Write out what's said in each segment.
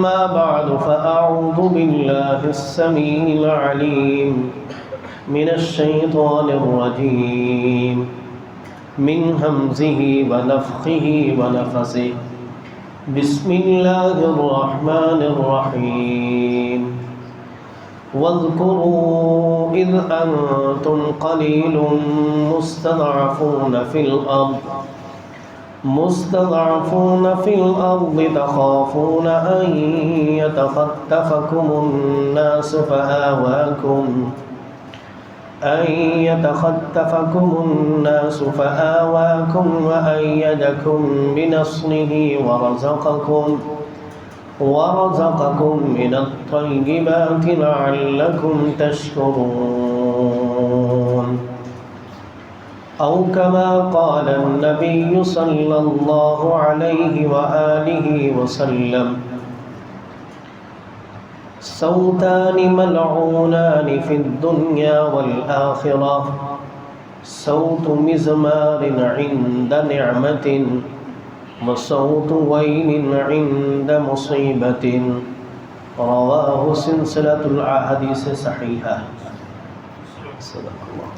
أما بعد فأعوذ بالله السميع العليم من الشيطان الرجيم من همزه ونفخه ونفثه بسم الله الرحمن الرحيم واذكروا إذ أنتم قليل مستضعفون في الأرض تخافون أن يتخطفكم الناس فآواكم وأيدكم بنصره ورزقكم من الطيبات لعلكم تشكرون أو كما قال النبي صلى الله عليه وآله وسلم صوتان ملعونان في الدنيا والآخرة صوت مزمار عند نعمة وصوت ويل عند مصيبة رواه سلسلة الأحاديث صحيحة صدق اللہ۔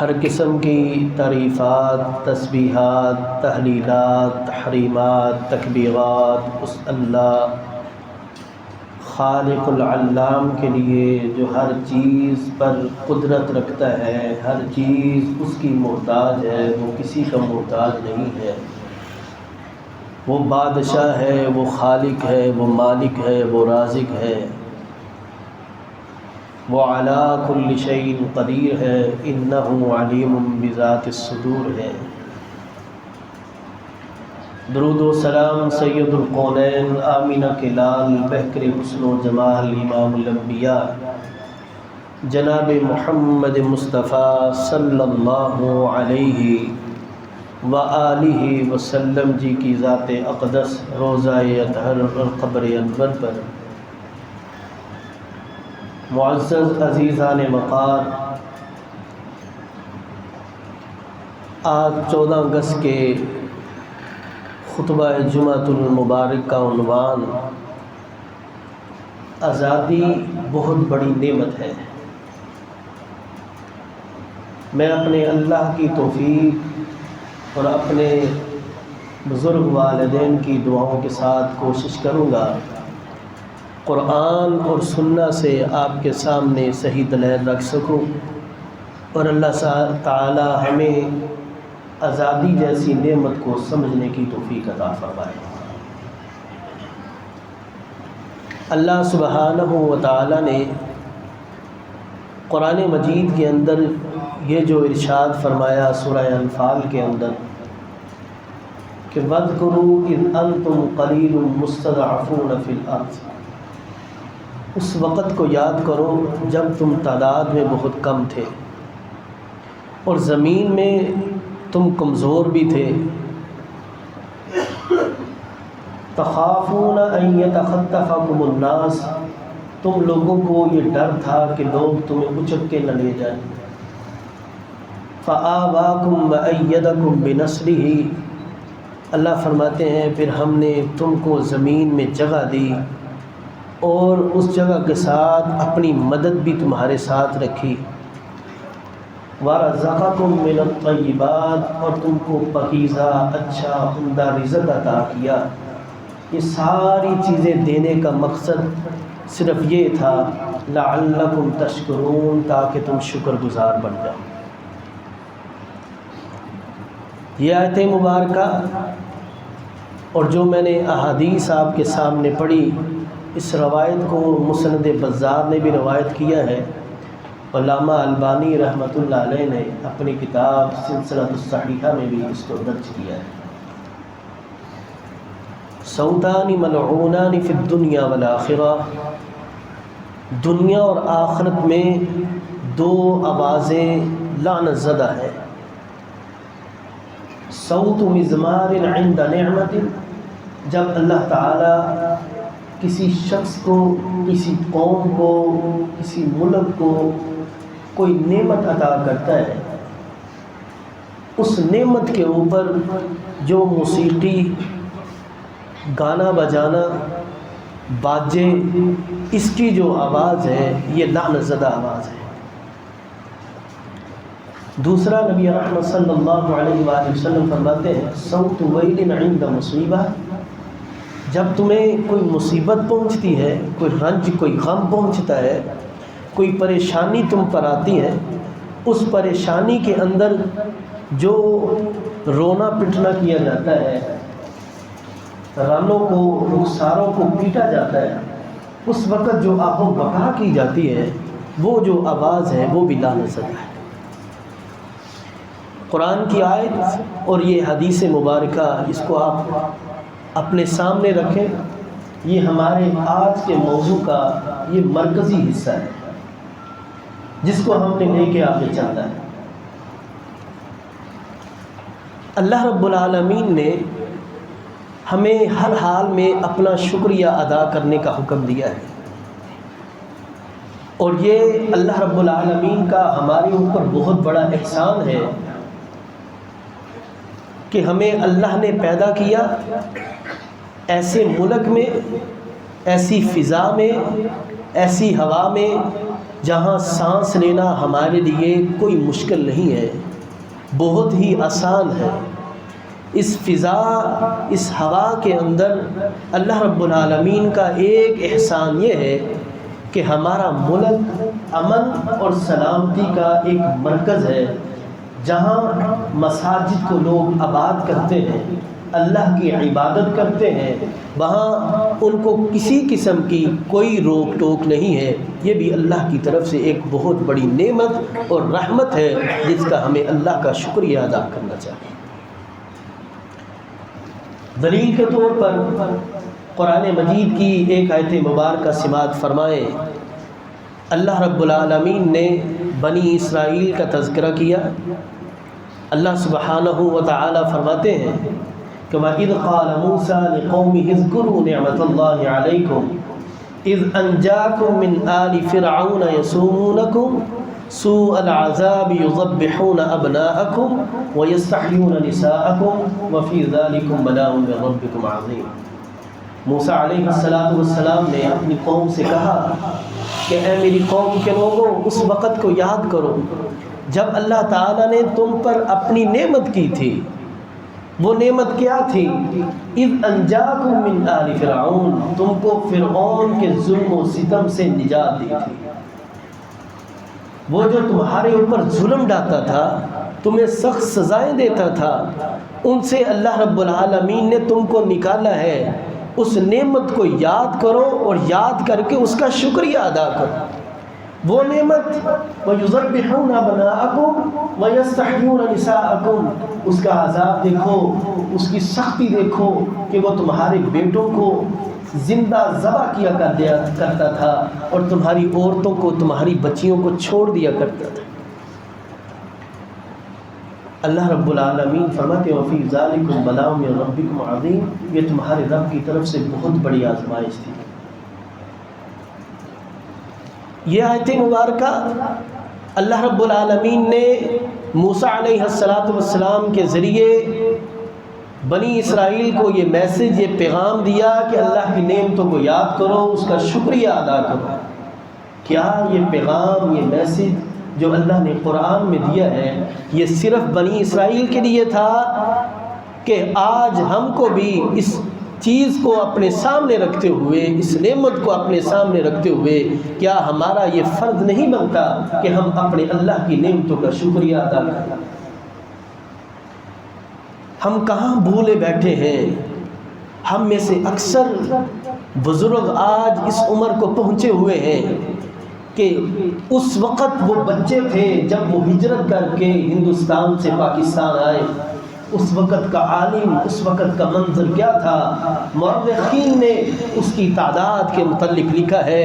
ہر قسم کی تعریفات، تسبیحات، تحلیلات، تحریمات، تکبیرات اس اللہ خالق العلام کے لیے جو ہر چیز پر قدرت رکھتا ہے، ہر چیز اس کی محتاج ہے، وہ کسی کا محتاج نہیں ہے۔ وہ بادشاہ ہے، وہ خالق ہے، وہ مالک ہے، وہ رازق ہے، وہ علی کل شیء قدیر ہے، انہ علیم بذات الصدور ہے۔ درود و سلام سید القونین آمینہ کے لال بہکر حسن و جمال امام الانبیاء جناب محمد مصطفیٰ صلی اللہ علیہ وآلہ وسلم جی کی ذات اقدس روضہ اطہر اور قبر انور پر معزز عزیزان وقار، آج 14 اگست کے خطبہ جمعۃ المبارک کا عنوان آزادی بہت بڑی نعمت ہے۔ میں اپنے اللہ کی توفیق اور اپنے بزرگ والدین کی دعاؤں کے ساتھ کوشش کروں گا قرآن اور سنہ سے آپ کے سامنے صحیح دلائل رکھ سکوں، اور اللہ تعالی ہمیں آزادی جیسی نعمت کو سمجھنے کی توفیق عطا فرمائے۔ اللہ سبحانہ و تعالی نے قرآن مجید کے اندر یہ جو ارشاد فرمایا سورہ انفال کے اندر کہ وَاذْكُرُوا إِذْ أَنْتُمْ قَلِيلٌ مُسْتَضْعَفُونَ فِي الْأَرْضِ، اس وقت کو یاد کرو جب تم تعداد میں بہت کم تھے اور زمین میں تم کمزور بھی تھے۔ تخافون ان یتخطفکم الناس، تم لوگوں کو یہ ڈر تھا کہ لوگ تمہیں اچک کے نہ لے جائیں۔ فآواکم وأیدکم بنصرہ، اللہ فرماتے ہیں پھر ہم نے تم کو زمین میں جگہ دی اور اس جگہ کے ساتھ اپنی مدد بھی تمہارے ساتھ رکھی۔ وَرَزَقَكُم مِّنَ الطَّيِّبَاتِ، اور تم کو پاکیزہ اچھا عمدہ رزق عطا کیا۔ یہ ساری چیزیں دینے کا مقصد صرف یہ تھا لَعَلَّكُمْ تَشْكُرُونَ، تاکہ تم شکر گزار بن جاؤ۔ یہ آیت مبارکہ اور جو میں نے احادیث آپ کے سامنے پڑھی، اس روایت کو مسند بزار نے بھی روایت کیا ہے، علامہ البانی رحمۃ اللہ علیہ نے اپنی کتاب سلسلۃ الصحیحہ میں بھی اس کو درج کیا ہے۔ صوتان ملعونان فی الدنیا والآخرہ، دنیا اور آخرت میں دو آوازیں لعنت زدہ ہیں۔ صوت مزمار عند نعمت، جب اللہ تعالی کسی شخص کو، کسی قوم کو، کسی ملک کو کوئی نعمت عطا کرتا ہے، اس نعمت کے اوپر جو موسیقی گانا بجانا، باجے، اس کی جو آواز ہے یہ لعنت زدہ آواز ہے۔ دوسرا نبی رحمت صلی اللہ علیہ وآلہ وسلم فرماتے ہیں صوت ویل عند مصیبہ، جب تمہیں کوئی مصیبت پہنچتی ہے، کوئی رنج، کوئی غم پہنچتا ہے، کوئی پریشانی تم پر آتی ہے، اس پریشانی کے اندر جو رونا پٹنا کیا جاتا ہے، رانوں کو، رخساروں کو پیٹا جاتا ہے، اس وقت جو آہ و بکا کی جاتی ہے، وہ جو آواز ہے وہ بھی لعنت زدہ ہے۔ قرآن کی آیت اور یہ حدیث مبارکہ، اس کو آپ اپنے سامنے رکھیں، یہ ہمارے آج کے موضوع کا یہ مرکزی حصہ ہے جس کو ہم نے لے کے آگے چلنا ہے۔ اللہ رب العالمین نے ہمیں ہر حال میں اپنا شکریہ ادا کرنے کا حکم دیا ہے، اور یہ اللہ رب العالمین کا ہمارے اوپر بہت بڑا احسان ہے کہ ہمیں اللہ نے پیدا کیا ایسے ملک میں، ایسی فضا میں، ایسی ہوا میں جہاں سانس لینا ہمارے لیے کوئی مشکل نہیں ہے، بہت ہی آسان ہے۔ اس فضا، اس ہوا کے اندر اللہ رب العالمین کا ایک احسان یہ ہے کہ ہمارا ملک امن اور سلامتی کا ایک مرکز ہے، جہاں مساجد کو لوگ آباد کرتے ہیں، اللہ کی عبادت کرتے ہیں، وہاں ان کو کسی قسم کی کوئی روک ٹوک نہیں ہے۔ یہ بھی اللہ کی طرف سے ایک بہت بڑی نعمت اور رحمت ہے جس کا ہمیں اللہ کا شکریہ ادا کرنا چاہیے۔ دلیل کے طور پر قرآن مجید کی ایک آیت مبارکہ سماعت فرمائیں۔ اللہ رب العالمین نے بنی اسرائیل کا تذکرہ کیا۔ اللہ سبحانہ و تعالی فرماتے ہیں کہ وَإِذْ قَالَ مُوسَىٰ لِقَوْمِهِ اذْكُرُوا نِعْمَةَ اللَّهِ عَلَيْكُمْ إِذْ أَنْجَاكُمْ مِنْ آلِ فِرْعَوْنَ يَسُومُونَكُمْ سُوءَ الْعَذَابِ يُذَبِّحُونَ أَبْنَاءَكُمْ وَيَسْتَحْيُونَ نِسَاءَكُمْ وَفِي ذَلِكُمْ بَلَاءٌ مِّن رَّبِّكُمْ عَظِيمٌ۔ موسیٰ علیہ السلام نے اپنی قوم سے کہا کہ اے میری قوم کے لوگوں، اس وقت کو یاد کرو جب اللہ تعالیٰ نے تم پر اپنی نعمت کی تھی۔ وہ نعمت کیا تھی؟ اذ انجاکم من آل فرعون، تم کو فرعون کے ظلم و ستم سے نجات دی تھی۔ وہ جو تمہارے اوپر ظلم ڈالتا تھا، تمہیں سخت سزائیں دیتا تھا، ان سے اللہ رب العالمین نے تم کو نکالا ہے۔ اس نعمت کو یاد کرو اور یاد کر کے اس کا شکریہ ادا کرو۔ وہ نعمت وَيُذَبِّحُونَ أَبْنَاءَكُمْ وَيَسْتَحْيُونَ نِسَاءَكُمْ، اس کا عذاب دیکھو، اس کی سختی دیکھو کہ وہ تمہارے بیٹوں کو زندہ ذبح کیا کرتا تھا اور تمہاری عورتوں کو، تمہاری بچیوں کو چھوڑ دیا کرتا تھا۔ اللہ رب العالمین فرماتے ہیں وَفِي ذَلِكُمْ بَلَاءٌ مِّن رَّبِّكُمْ عَظِيمٌ، یہ تمہارے رب کی طرف سے بہت بڑی آزمائش تھی۔ یہ آیت مبارکہ اللہ رب العالمین نے موسیٰ علیہ السلام کے ذریعے بنی اسرائیل کو یہ میسج، یہ پیغام دیا کہ اللہ کی نعمتوں کو یاد کرو، اس کا شکریہ ادا کرو۔ کیا یہ پیغام، یہ میسج جو اللہ نے قرآن میں دیا ہے، یہ صرف بنی اسرائیل کے لیے تھا کہ آج ہم کو بھی اس چیز کو اپنے سامنے رکھتے ہوئے، اس نعمت کو اپنے سامنے رکھتے ہوئے، کیا ہمارا یہ فرض نہیں بنتا کہ ہم اپنے اللہ کی نعمتوں کا شکریہ ادا کریں؟ ہم کہاں بھولے بیٹھے ہیں؟ ہم میں سے اکثر بزرگ آج اس عمر کو پہنچے ہوئے ہیں کہ اس وقت وہ بچے تھے جب وہ ہجرت کر کے ہندوستان سے پاکستان آئے۔ اس وقت کا عالم، اس وقت کا منظر کیا تھا؟ مورخین نے اس کی تعداد کے متعلق لکھا ہے،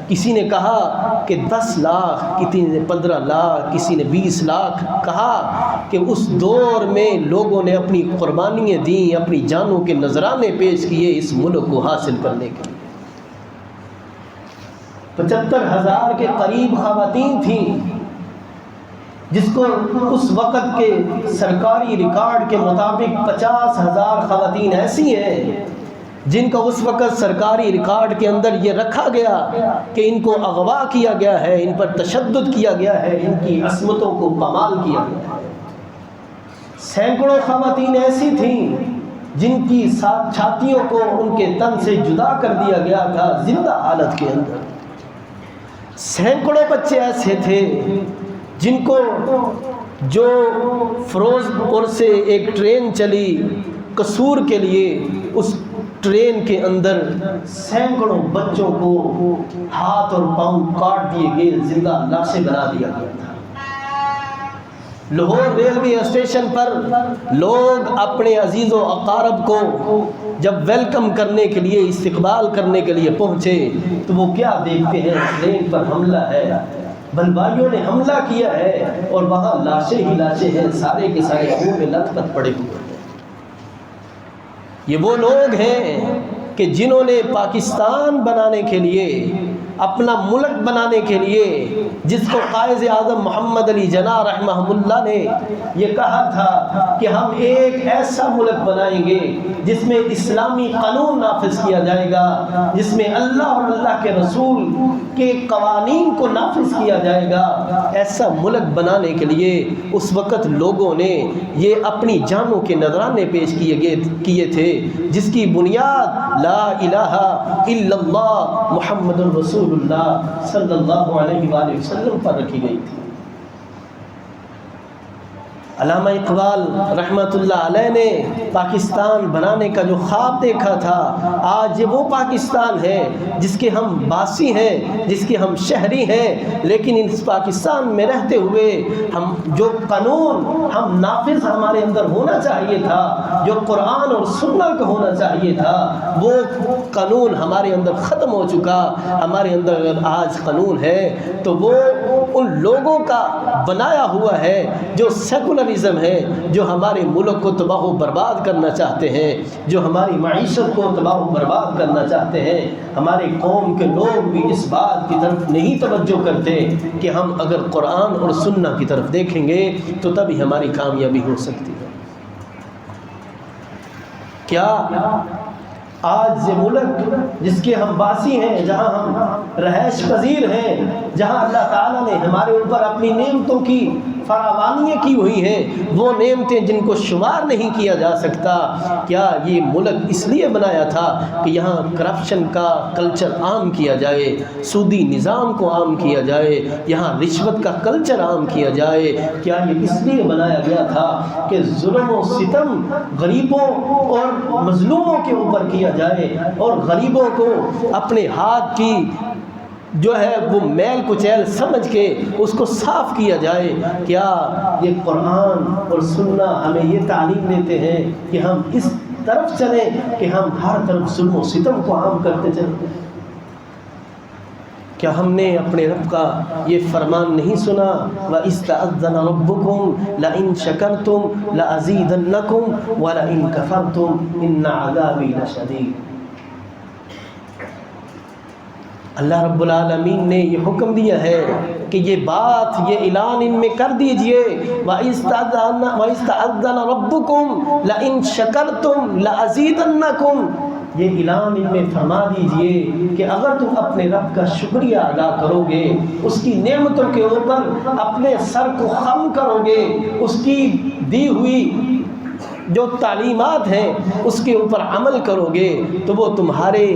کسی نے کہا کہ 10 لاکھ، کسی نے 15 لاکھ، کسی نے 20 لاکھ کہا کہ اس دور میں لوگوں نے اپنی قربانیاں دیں، اپنی جانوں کے نذرانے پیش کیے اس ملک کو حاصل کرنے کے لیے۔ 75,000 کے قریب خواتین تھیں، جس کو اس وقت کے سرکاری ریکارڈ کے مطابق 50,000 خواتین ایسی ہیں جن کا اس وقت سرکاری ریکارڈ کے اندر یہ رکھا گیا کہ ان کو اغوا کیا گیا ہے، ان پر تشدد کیا گیا ہے، ان کی عصمتوں کو پامال کیا گیا ہے۔ سینکڑوں خواتین ایسی تھیں جن کی چھاتیوں کو ان کے تن سے جدا کر دیا گیا تھا زندہ حالت کے اندر۔ سینکڑوں بچے ایسے تھے جن کو جو فیروز پور سے ایک ٹرین چلی قصور کے لیے، اس ٹرین کے اندر سینکڑوں بچوں کو ہاتھ اور پاؤں کاٹ دیے گئے، زندہ لاشیں بنا دیا گیا تھا۔ لاہور ریلوے اسٹیشن پر لوگ اپنے عزیز و اقارب کو جب ویلکم کرنے کے لیے، استقبال کرنے کے لیے پہنچے تو وہ کیا دیکھتے ہیں؟ ٹرین پر حملہ ہے، بلوائیوں نے حملہ کیا ہے اور وہاں لاشیں ہی لاشیں ہیں، سارے کے سارے خون میں لت پت پڑے ہوئے ہیں۔ یہ وہ لوگ ہیں کہ جنہوں نے پاکستان بنانے کے لیے، اپنا ملک بنانے کے لیے، جس کو قائد اعظم محمد علی جناح رحمہ اللہ نے یہ کہا تھا کہ ہم ایک ایسا ملک بنائیں گے جس میں اسلامی قانون نافذ کیا جائے گا، جس میں اللہ اور اللہ کے رسول کے قوانین کو نافذ کیا جائے گا۔ ایسا ملک بنانے کے لیے اس وقت لوگوں نے یہ اپنی جانوں کے نذرانے پیش کیے تھے، جس کی بنیاد لا الہ الا اللہ محمد رسول اللہ صلی اللہ علیہ وآلہ وسلم پر رکھی گئی تھی۔ علامہ اقبال رحمۃ اللہ علیہ نے پاکستان بنانے کا جو خواب دیکھا تھا، آج یہ وہ پاکستان ہے جس کے ہم باسی ہیں، جس کے ہم شہری ہیں، لیکن اس پاکستان میں رہتے ہوئے ہم جو قانون ہم نافذ ہمارے اندر ہونا چاہیے تھا، جو قرآن اور سنت کا ہونا چاہیے تھا، وہ قانون ہمارے اندر ختم ہو چکا۔ ہمارے اندر اگر آج قانون ہے تو وہ ان لوگوں کا بنایا ہوا ہے جو سیکولرزم ہے، جو ہمارے ملک کو تباہ و برباد کرنا چاہتے ہیں، جو ہماری معیشت کو تباہ و برباد کرنا چاہتے ہیں۔ ہمارے قوم کے لوگ بھی اس بات کی طرف نہیں توجہ کرتے کہ ہم اگر قرآن اور سنت کی طرف دیکھیں گے تو تبھی ہماری کامیابی ہو سکتی ہے۔ کیا آج یہ ملک جس کے ہم باسی ہیں، جہاں ہم رہائش پذیر ہیں، جہاں اللہ تعالیٰ نے ہمارے اوپر اپنی نعمتوں کی فراوانیاں کی ہوئی ہیں، وہ نعمتیں جن کو شمار نہیں کیا جا سکتا، کیا یہ ملک اس لیے بنایا تھا کہ یہاں کرپشن کا کلچر عام کیا جائے، سودی نظام کو عام کیا جائے، یہاں رشوت کا کلچر عام کیا جائے؟ کیا یہ اس لیے بنایا گیا تھا کہ ظلم و ستم غریبوں اور مظلوموں کے اوپر کیا جائے اور غریبوں کو اپنے ہاتھ کی جو ہے وہ میل کچیل سمجھ کے اس کو صاف کیا جائے؟ کیا یہ قرآن اور سنت ہمیں یہ تعلیم دیتے ہیں کہ ہم اس طرف چلیں کہ ہم ہر طرف ظلم و ستم کو عام کرتے چلیں؟ کیا ہم نے اپنے رب کا یہ فرمان نہیں سنا؟ وَإِسْتَأَذَّنَ رَبُّكُمْ لَئِن شَكَرْتُمْ لَأَزِيدَنَّكُمْ وَلَئِن كَفَرْتُمْ إِنَّ عَذَابِي لَشَدِيدٌ۔ اللہ رب العالمین نے یہ حکم دیا ہے کہ یہ بات، یہ اعلان ان میں کر دیجئے، وَإِسْتَأَذَّنَ رَبُّكُمْ لَئِن شَكَرْتُمْ لَأَزِيدَنَّكُمْ، یہ اعلان ان میں فرما دیجئے کہ اگر تم اپنے رب کا شکریہ ادا کرو گے، اس کی نعمتوں کے اوپر اپنے سر کو خم کرو گے، اس کی دی ہوئی جو تعلیمات ہیں اس کے اوپر عمل کرو گے، تو وہ تمہارے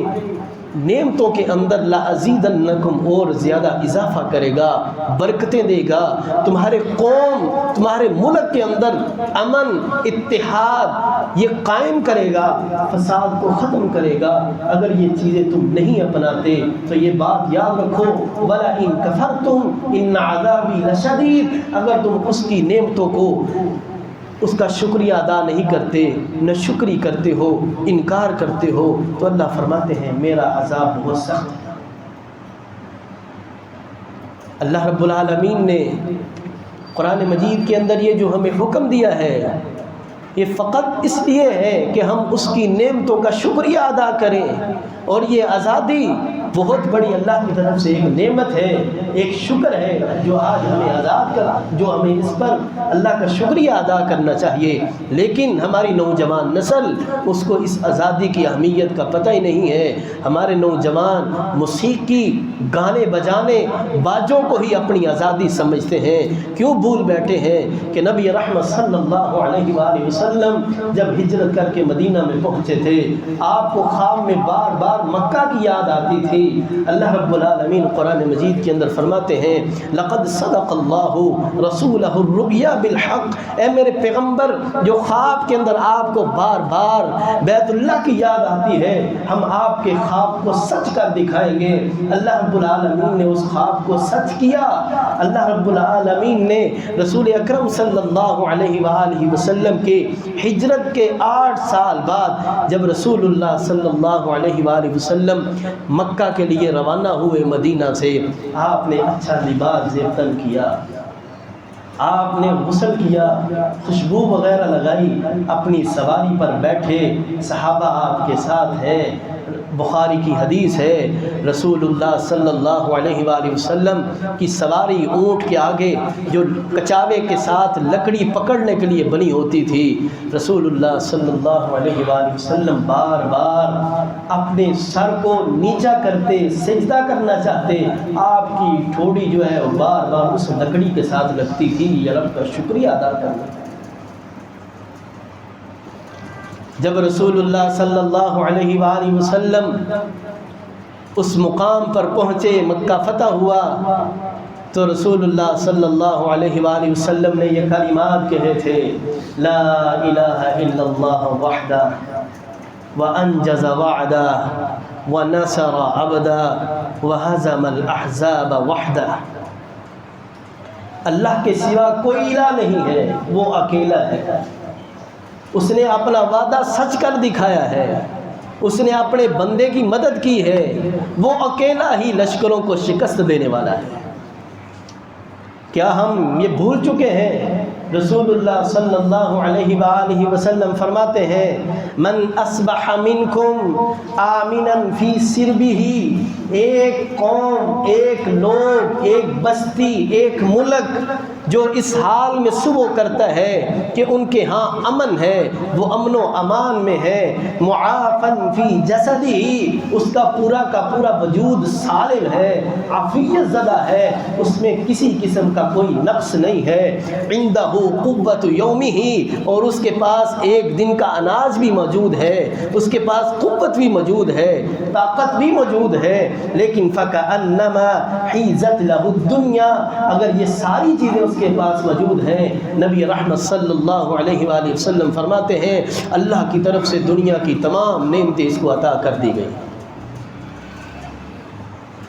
نعمتوں کے اندر لَأَزِيدَنَّكُمْ اور زیادہ اضافہ کرے گا، برکتیں دے گا، تمہارے قوم، تمہارے ملک کے اندر امن، اتحاد یہ قائم کرے گا، فساد کو ختم کرے گا۔ اگر یہ چیزیں تم نہیں اپناتے تو یہ بات یاد رکھو، وَلَئِن كَفَرْتُمْ إِنَّ عَذَابِي لَشَدِيدٌ، اگر تم اس کی نعمتوں کو، اس کا شکریہ ادا نہیں کرتے، نہ شکری کرتے ہو، انکار کرتے ہو، تو اللہ فرماتے ہیں میرا عذاب بہت سخت ہے۔ اللہ رب العالمین نے قرآن مجید کے اندر یہ جو ہمیں حکم دیا ہے، یہ فقط اس لیے ہے کہ ہم اس کی نعمتوں کا شکریہ ادا کریں، اور یہ آزادی بہت بڑی اللہ کی طرف سے ایک نعمت ہے، ایک شکر ہے جو آج ہمیں آزاد کر، جو ہمیں اس پر اللہ کا شکریہ ادا کرنا چاہیے۔ لیکن ہماری نوجوان نسل اس کو اس آزادی کی اہمیت کا پتہ ہی نہیں ہے۔ ہمارے نوجوان موسیقی، گانے بجانے، باجوں کو ہی اپنی آزادی سمجھتے ہیں۔ کیوں بھول بیٹھے ہیں کہ نبی رحمت صلی اللہ علیہ وآلہ وسلم جب ہجرت کر کے مدینہ میں پہنچے تھے، آپ کو خواب میں بار بار مکہ کی یاد آتی تھی۔ اللہ رب العالمین قرآن مجید کے اندر فرماتے ہیں لقد صدق اللہ رسولہ الرؤیا بالحق، اے میرے پیغمبر جو خواب کے اندر آپ کو بار بار بیت اللہ کی یاد آتی ہے، ہم آپ کے خواب کو سچ کر دکھائیں گے۔ اللہ رب العالمین نے اس خواب کو سچ کیا۔ اللہ رب العالمین نے رسول اکرم صلی اللہ علیہ وآلہ وسلم کے ہجرت کے 8 سال بعد جب رسول اللہ صلی اللہ علیہ وآلہ وسلم مکہ کے لیے روانہ ہوئے مدینہ سے، آپ نے اچھا لباس زیب تن کیا، آپ نے غسل کیا، خوشبو وغیرہ لگائی، اپنی سواری پر بیٹھے، صحابہ آپ کے ساتھ ہیں۔ بخاری کی حدیث ہے رسول اللہ صلی اللہ علیہ وآلہ وسلم کی سواری اونٹ کے آگے جو کچاوے کے ساتھ لکڑی پکڑنے کے لیے بنی ہوتی تھی، رسول اللہ صلی اللہ علیہ وآلہ وسلم بار بار اپنے سر کو نیچا کرتے، سجدہ کرنا چاہتے، آپ کی ٹھوڑی جو ہے وہ بار بار اس لکڑی کے ساتھ لگتی تھی، یہ رب کا شکریہ ادا کرنا۔ جب رسول اللہ صلی اللہ علیہ وآلہ وسلم اس مقام پر پہنچے، مکہ فتح ہوا، تو رسول اللہ صلی اللہ علیہ وآلہ وسلم نے یہ کلمات کہے تھے لا الہ الا اللہ وحدہ وانجز وعدہ ونصر عبدہ وہزم الاحزاب وحدہ۔ اللہ کے سوا کوئی الہ نہیں ہے، وہ اکیلا ہے، اس نے اپنا وعدہ سچ کر دکھایا ہے، اس نے اپنے بندے کی مدد کی ہے، وہ اکیلا ہی لشکروں کو شکست دینے والا ہے۔ کیا ہم یہ بھول چکے ہیں؟ رسول اللہ صلی اللہ علیہ وآلہ وسلم فرماتے ہیں من اصبح منکم آمنا فی سربہ، ایک قوم، ایک لوگ، ایک بستی، ایک ملک جو اس حال میں صبح کرتا ہے کہ ان کے ہاں امن ہے، وہ امن و امان میں ہے، معافن فی جسدہ، اس کا پورا وجود سالم ہے، عافیت زدہ ہے، اس میں کسی قسم کا کوئی نقص نہیں ہے، عندہ قوت یومہ، اور اس کے پاس ایک دن کا اناج بھی موجود ہے، اس کے پاس قوت بھی موجود ہے، طاقت بھی موجود ہے، لیکن فکأنما حیزت لہ الدنیا، اگر یہ ساری چیزیں اس کے پاس موجود ہیں، نبی رحمت صلی اللہ علیہ وآلہ وسلم فرماتے ہیں اللہ کی طرف سے دنیا کی تمام نعمتیں اس کو عطا کر دی گئی۔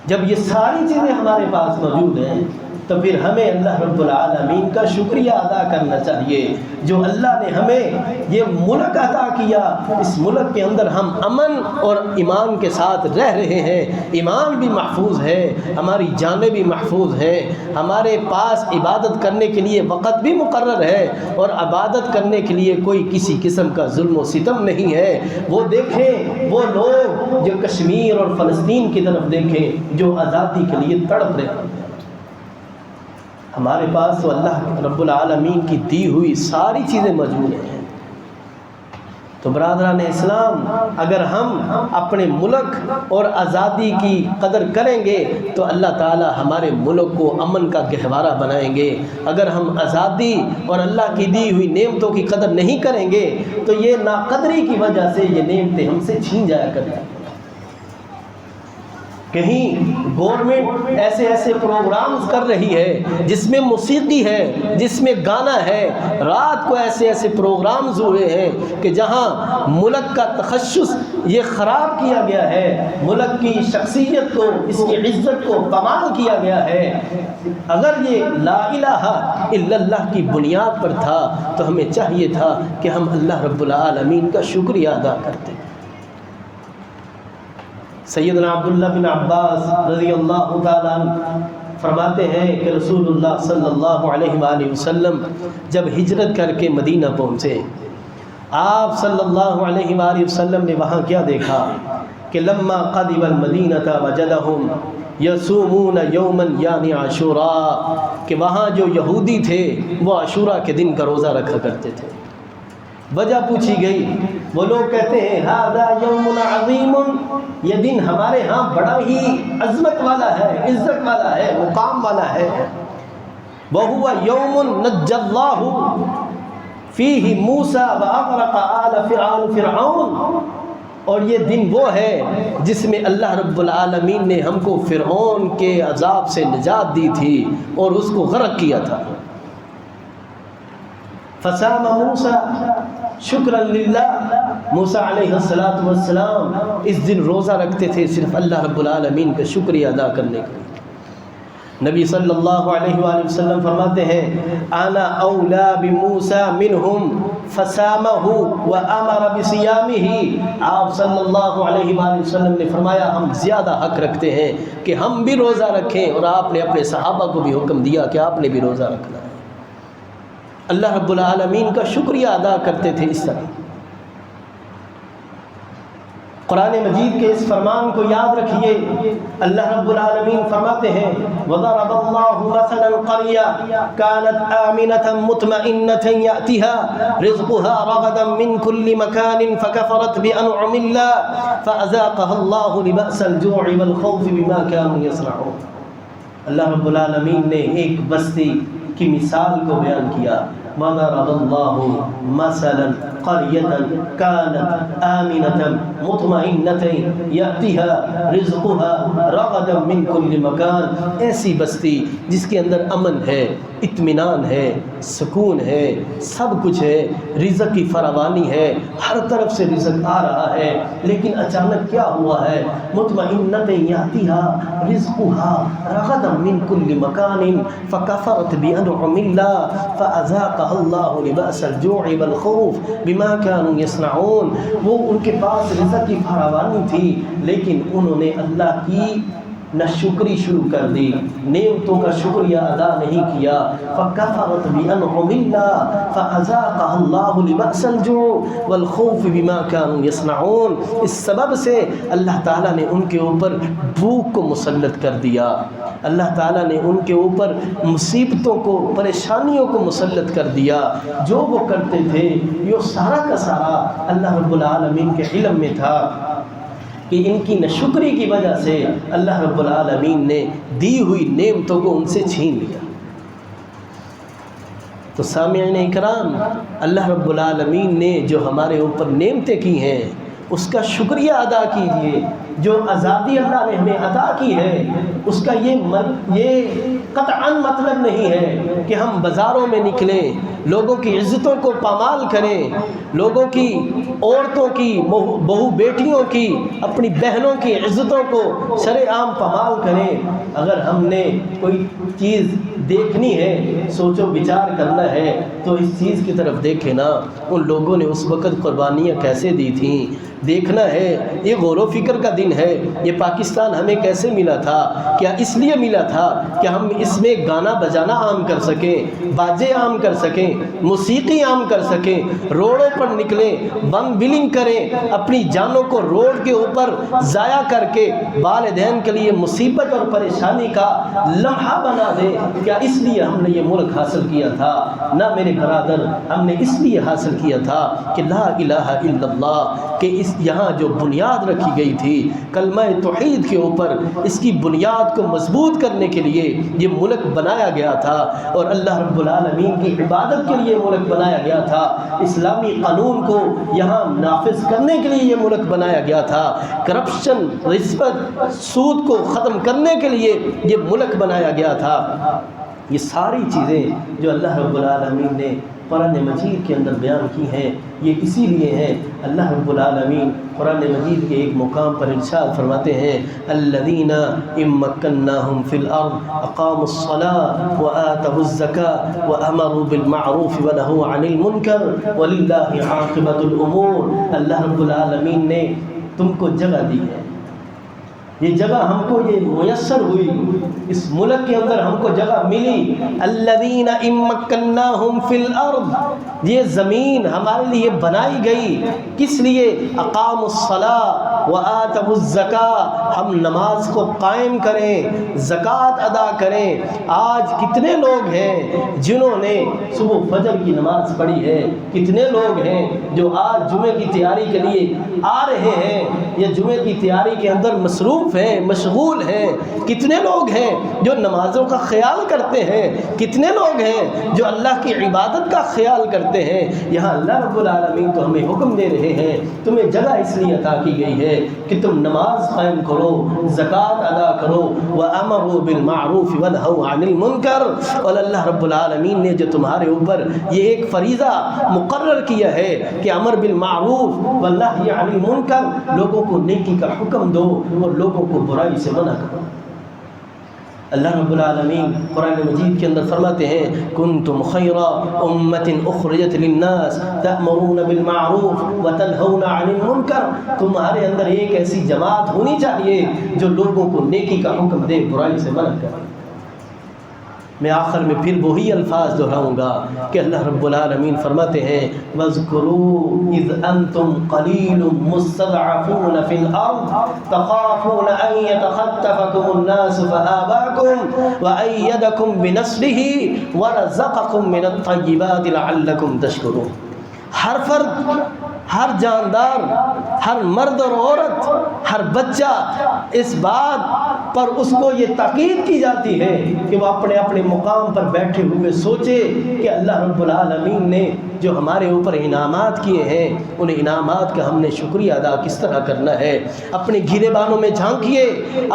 جب یہ ساری چیزیں ہمارے پاس موجود ہیں تو پھر ہمیں اللہ رب العالمین کا شکریہ ادا کرنا چاہیے جو اللہ نے ہمیں یہ ملک عطا کیا۔ اس ملک کے اندر ہم امن اور ایمان کے ساتھ رہ رہے ہیں، ایمان بھی محفوظ ہے، ہماری جانیں بھی محفوظ ہیں، ہمارے پاس عبادت کرنے کے لیے وقت بھی مقرر ہے، اور عبادت کرنے کے لیے کوئی کسی قسم کا ظلم و ستم نہیں ہے۔ وہ دیکھیں وہ لوگ جو کشمیر اور فلسطین کی طرف دیکھیں جو آزادی کے لیے تڑپ رہے ہیں، ہمارے پاس تو اللہ رب العالمین کی دی ہوئی ساری چیزیں موجود ہیں۔ تو برادران اسلام، اگر ہم اپنے ملک اور آزادی کی قدر کریں گے تو اللہ تعالی ہمارے ملک کو امن کا گہوارہ بنائیں گے۔ اگر ہم آزادی اور اللہ کی دی ہوئی نعمتوں کی قدر نہیں کریں گے تو یہ ناقدری کی وجہ سے یہ نعمتیں ہم سے چھین جایا کریں۔ کہیں گورنمنٹ ایسے پروگرامز کر رہی ہے جس میں موسیقی ہے، جس میں گانا ہے، رات کو ایسے پروگرامز ہوئے ہیں کہ جہاں ملک کا تخصص یہ خراب کیا گیا ہے، ملک کی شخصیت کو، اس کی عزت کو پامال کیا گیا ہے۔ اگر یہ لا الہ الا اللہ کی بنیاد پر تھا تو ہمیں چاہیے تھا کہ ہم اللہ رب العالمین کا شکریہ ادا کرتے۔ سیدنا عبداللہ بن عباس رضی اللہ تعالیٰ عنہ فرماتے ہیں کہ رسول اللہ صلی اللہ علیہ وآلہ وسلم جب ہجرت کر کے مدینہ پہنچے، آپ صلی اللہ علیہ وآلہ وسلم نے وہاں کیا دیکھا کہ لما قدم المدینۃ وجدہم یصومون یوما یعنی عاشوراء، کہ وہاں جو یہودی تھے وہ عاشوراء کے دن کا روزہ رکھا کرتے تھے۔ وجہ پوچھی گئی، وہ لوگ کہتے ہیں ھذا یوم عظیم، یہ دن ہمارے ہاں بڑا ہی عظمت والا ہے، عزت والا ہے، مقام والا ہے۔ وَهُوَ يَوْمٌ نَجَّى اللَّهُ فِيهِ مُوسَى وَأَغْرَقَ آلَ فِرْعَوْنَ، اور یہ دن وہ ہے جس میں اللہ رب العالمین نے ہم کو فرعون کے عذاب سے نجات دی تھی اور اس کو غرق کیا تھا۔ فصام موسیٰ شکرا للہ، موسیٰ علیہ السلام اس دن روزہ رکھتے تھے صرف اللہ رب العالمین کا شکریہ ادا کرنے کے لیے۔ نبی صلی اللہ علیہ وآلہ وسلم فرماتے ہیں انا اولا بموسیٰ منہم فصامہ وامر بصیامہ، آپ صلی اللہ علیہ وآلہ وسلم نے فرمایا ہم زیادہ حق رکھتے ہیں کہ ہم بھی روزہ رکھیں، اور آپ نے اپنے صحابہ کو بھی حکم دیا کہ آپ نے بھی روزہ رکھنا ہے۔ اللہ رب العالمین کا شکریہ ادا کرتے تھے اس طرح۔ قرآن مجید کے اس فرمان کو یاد رکھیے، اللہ رب العالمین فرماتے ہیں وَضَرَبَ اللَّهُ مَثَلًا قَرْيَةً كَانَتْ آمِنَةً مُطْمَئِنَّةً يَأْتِهَا رِزْقُهَا رَغَدًا مِنْ كُلِّ مَكَانٍ فَكَفَرَتْ بِأَنْعُمِ اللَّهِ فَأَذَاقَهَا اللَّهُ لِبَأْسَ الْجُوعِ وَالْخَوْفِ بِمَا كَانُوا يَصْنَعُونَ۔ اللہ رب العالمین نے ایک بستی کی مثال کو بیان کیا، وَضَرَبَ اللَّهُ مَثَلًا قَرْيَةً كَانَتْ آمِنَةً مُطْمَئِنَّةً يَأْتِهَا رِزْقُهَا رَغَدًا مِنْ كُلِّ مَكَانٍ، ایسی بستی جس کے اندر امن ہے، اطمینان ہے، سکون ہے، سب کچھ ہے، رزق کی فراوانی ہے، ہر طرف سے رزق آ رہا ہے، لیکن اچانک کیا ہوا ہے؟ مطمئنة يأتيها رزقها رغدا من كل مكان فكفرت بأنعم الله فأذاقها الله لبأس الجوع والخوف بما كانوا يصنعون۔ وہ ان کے پاس رزق کی فراوانی تھی، لیکن انہوں نے اللہ کی ناشکری شروع کر دی، نعمتوں کا شکریہ ادا نہیں کیا۔ فَكَفَرَتْ بِأَنْعُمِ اللَّهِ فَأَذَاقَهَا اللَّهُ لِبَأْسَ الْجُوعِ وَالْخَوْفِ بِمَا كَانُوا يَصْنَعُونَ۔ اس سبب سے اللہ تعالیٰ نے ان کے اوپر بھوک کو مسلط کر دیا، اللہ تعالیٰ نے ان کے اوپر مصیبتوں کو، پریشانیوں کو مسلط کر دیا۔ جو وہ کرتے تھے یہ سارا کا سارا اللہ رب العالمین کے علم میں تھا کہ ان کی ناشکری کی وجہ سے اللہ رب العالمین نے دی ہوئی نعمتوں کو ان سے چھین لیا۔ تو سامعین اکرام، اللہ رب العالمین نے جو ہمارے اوپر نعمتیں کی ہیں اس کا شکریہ ادا کیجیے۔ جو آزادی اللہ نے ہمیں عطا کی ہے اس کا یہ قطعاً مطلب نہیں ہے کہ ہم بازاروں میں نکلیں، لوگوں کی عزتوں کو پامال کریں، لوگوں کی، عورتوں کی، بہو بیٹیوں کی، اپنی بہنوں کی عزتوں کو شرع عام پامال کریں۔ اگر ہم نے کوئی چیز دیکھنی ہے، سوچو بچار کرنا ہے، تو اس چیز کی طرف دیکھیں نا، ان لوگوں نے اس وقت قربانیاں کیسے دی تھیں، دیکھنا ہے۔ یہ غور و فکر کا دن ہے، یہ پاکستان ہمیں کیسے ملا تھا؟ کیا اس لیے ملا تھا کہ ہم اس میں گانا بجانا عام کر سکیں، باجے عام کر سکیں، موسیقی عام کر سکیں، روڈوں پر نکلیں، بم بلنگ کریں، اپنی جانوں کو روڈ کے اوپر ضائع کر کے والدین کے لیے مصیبت اور پریشانی کا لمحہ بنا دیں؟ کیا اس لیے ہم نے یہ ملک حاصل کیا تھا؟ نہ میرے برادر، ہم نے اس لیے حاصل کیا تھا کہ لا الہ الا اللہ، کہ اس یہاں جو بنیاد رکھی گئی تھی کلمہ توحید کے اوپر، اس کی بنیاد کو مضبوط کرنے کے لیے یہ ملک بنایا گیا تھا، اور اللہ رب العالمین کی عبادت کے لیے ملک بنایا گیا تھا، اسلامی قانون کو یہاں نافذ کرنے کے لیے یہ ملک بنایا گیا تھا، کرپشن، رشوت، سود کو ختم کرنے کے لیے یہ ملک بنایا گیا تھا۔ یہ ساری چیزیں جو اللہ رب العالمین نے قرآن مجید کے اندر بیان کی ہیں، یہ اسی لیے ہیں۔ اللہ رب العالمین قرآن مجید کے ایک مقام پر ارشاد فرماتے ہیں الذین ان مکناہم فی الارض اقاموا الصلاة وآتوا الزکاة وامروا بالمعروف ونہوا عن المنکر وللہ عاقبۃ الامور۔ اللہ رب العالمین نے تم کو جگہ دی ہے، یہ جگہ ہم کو یہ میسر ہوئی، اس ملک کے اندر ہم کو جگہ ملی۔ الذین ان مکناہم فی الارض، یہ زمین ہمارے لیے بنائی گئی کس لیے؟ اقاموا الصلاۃ وآتوا الزکاۃ، ہم نماز کو قائم کریں، زکوٰۃ ادا کریں۔ آج کتنے لوگ ہیں جنہوں نے صبح فجر کی نماز پڑھی ہے؟ کتنے لوگ ہیں جو آج جمعے کی تیاری کے لیے آ رہے ہیں یا جمعے کی تیاری کے اندر مصروف ہیں، مشغول ہیں؟ کتنے لوگ ہیں جو نمازوں کا خیال کرتے ہیں؟ کتنے لوگ ہیں جو اللہ کی عبادت کا خیال کرتے ہیں؟ یہاں اللہ رب العالمین تو ہمیں حکم دے رہے ہیں، تمہیں جگہ اس لیے عطا کی گئی ہے کہ تم نماز قائم کرو، زکوٰۃ ادا کرو، وَأَمَرُوا بِالْمَعْرُوفِ وَنَهَوْا عَنِ الْمُنكَرِ، اور اللہ رب العالمین نے جو تمہارے اوپر یہ ایک فریضہ مقرر کیا ہے کہ امر بالمعروف والنہی عن المنکر، لوگوں کو نیکی کا حکم دو اور لوگوں کو برائی سے منع کرو۔ اللہ رب العالمین قرآن مجید کے اندر فرماتے ہیں کنتم خیر امت اخرجت للناس تأمرون بالمعروف وتنہون عن المنکر، تمہارے اندر ایک ایسی جماعت ہونی چاہیے جو لوگوں کو نیکی کا حکم دے، برائی سے منع کرے۔ میں آخر میں پھر وہی الفاظ دہراؤں گا کہ اللہ رب العالمین فرماتے ہیں وَاذْكُرُوا إِذْ أَنْتُمْ قَلِيلٌ مُسْتَضْعَفُونَ فِي الْأَرْضِ تَخَافُونَ أَنْ يَتَخَطَّفَكُمُ النَّاسُ فَآوَاكُمْ وَأَيَّدَكُمْ بِنَصْرِهِ وَرَزَقَكُمْ مِنَ الطَّيِّبَاتِ لَعَلَّكُمْ تَشْكُرُونَ۔ ہر فرد، ہر جاندار، ہر مرد اور عورت، ہر بچہ، اس بات پر اس کو یہ تاکید کی جاتی ہے کہ وہ اپنے اپنے مقام پر بیٹھے ہوئے سوچے کہ اللہ رب العالمین نے جو ہمارے اوپر انعامات کیے ہیں ان انعامات کا ہم نے شکریہ ادا کس طرح کرنا ہے۔ اپنے گھیرے بانوں میں جھانکیے،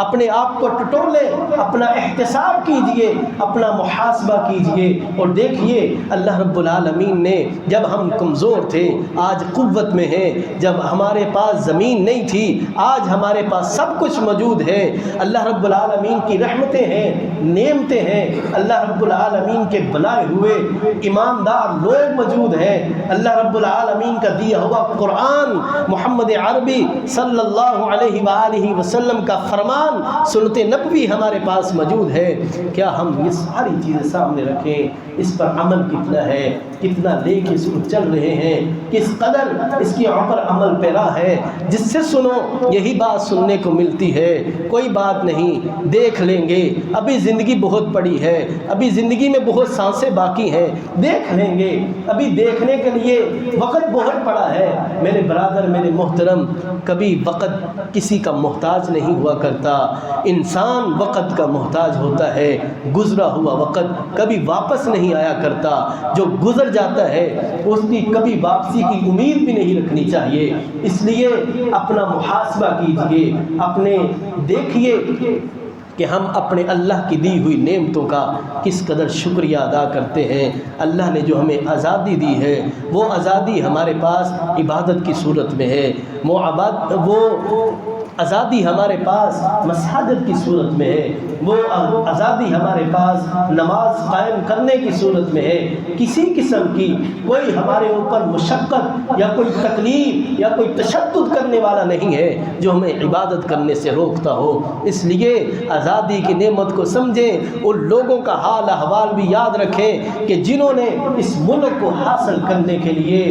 اپنے آپ کو ٹٹولے، اپنا احتساب کیجئے، اپنا محاسبہ کیجئے اور دیکھیے اللہ رب العالمین نے جب ہم کمزور تھے آج قوت میں ہیں، جب ہمارے پاس زمین نہیں تھی آج ہمارے پاس سب کچھ موجود ہے۔ اللہ رب العالمین کی رحمتیں ہیں، نعمتیں ہیں، اللہ رب العالمین کے بنائے ہوئے ایماندار لوگ موجود ہیں، اللہ رب العالمین کا دیا ہوا قرآن، محمد عربی صلی اللہ علیہ وآلہ وسلم کا فرمان، سنت نبوی ہمارے پاس موجود ہے۔ کیا ہم یہ ساری چیزیں سامنے رکھیں، اس پر عمل کتنا ہے، کتنا لے کے اس کو چل رہے ہیں، کس قدر اس کی اوپر عمل پیرا ہے؟ جس سے سنو یہی بات سننے کو ملتی ہے، کوئی بات نہیں، دیکھ لیں گے، ابھی زندگی بہت بڑی ہے، ابھی زندگی میں بہت سانسیں باقی ہیں، دیکھ لیں گے، ابھی دیکھنے کے لیے وقت بہت پڑا ہے۔ میرے برادر، میرے محترم، کبھی وقت کسی کا محتاج نہیں ہوا کرتا، انسان وقت کا محتاج ہوتا ہے۔ گزرا ہوا وقت کبھی واپس نہیں آیا کرتا، جو گزر جاتا ہے اس کی کبھی واپسی کی امید بھی نہیں رکھنی چاہیے۔ اس لیے اپنا محاسبہ کیجئے، اپنے دیکھیے کہ ہم اپنے اللہ کی دی ہوئی نعمتوں کا کس قدر شکریہ ادا کرتے ہیں۔ اللہ نے جو ہمیں آزادی دی ہے وہ آزادی ہمارے پاس عبادت کی صورت میں ہے، وہ آزادی ہمارے پاس مساجد کی صورت میں ہے، وہ آزادی ہمارے پاس نماز قائم کرنے کی صورت میں ہے۔ کسی قسم کی کوئی ہمارے اوپر مشقت یا کوئی تکلیف یا کوئی تشدد کرنے والا نہیں ہے جو ہمیں عبادت کرنے سے روکتا ہو۔ اس لیے آزادی کی نعمت کو سمجھیں، ان لوگوں کا حال احوال بھی یاد رکھیں کہ جنہوں نے اس ملک کو حاصل کرنے کے لیے،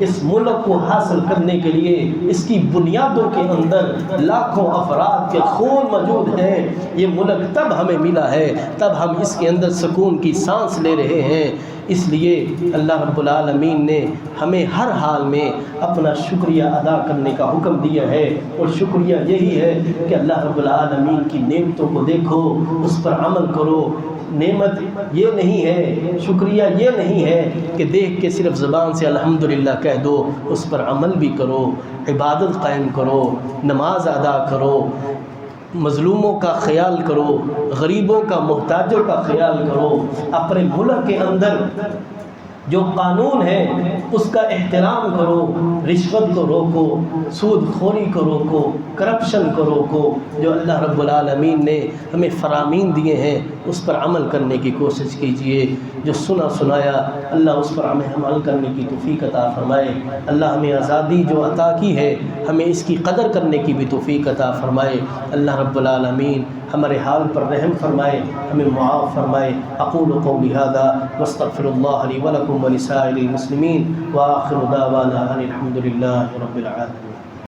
اس ملک کو حاصل کرنے کے لیے اس کی بنیادوں کے اندر لاکھوں افراد کے خون موجود ہیں۔ یہ ملک تب ہمیں ملا ہے، تب ہم اس کے اندر سکون کی سانس لے رہے ہیں۔ اس لیے اللہ رب العالمین نے ہمیں ہر حال میں اپنا شکریہ ادا کرنے کا حکم دیا ہے، اور شکریہ یہی ہے کہ اللہ رب العالمین کی نعمتوں کو دیکھو، اس پر عمل کرو۔ نعمت یہ نہیں ہے، شکریہ یہ نہیں ہے کہ دیکھ کے صرف زبان سے الحمدللہ کہہ دو، اس پر عمل بھی کرو، عبادت قائم کرو، نماز ادا کرو، مظلوموں کا خیال کرو، غریبوں کا، محتاجوں کا خیال کرو، اپنے ملک کے اندر جو قانون ہے اس کا احترام کرو، رشوت کو روکو، سود خوری کو روکو، کرپشن کو روکو۔ جو اللہ رب العالمین نے ہمیں فرامین دیے ہیں اس پر عمل کرنے کی کوشش کیجیے، جو سنا سنایا اللہ اس پر ہمیں عمل کرنے کی توفیق عطا فرمائے۔ اللہ ہمیں آزادی جو عطا کی ہے ہمیں اس کی قدر کرنے کی بھی توفیق عطا فرمائے۔ اللہ رب العالمین ہمارے حال پر رحم فرمائے، ہمیں معاف فرمائے۔ اقول قولی ھذا واستغفر اللہ لی ولکم ولسائر المسلمین وآخر دعوانا ان الحمد للہ رب العالمین۔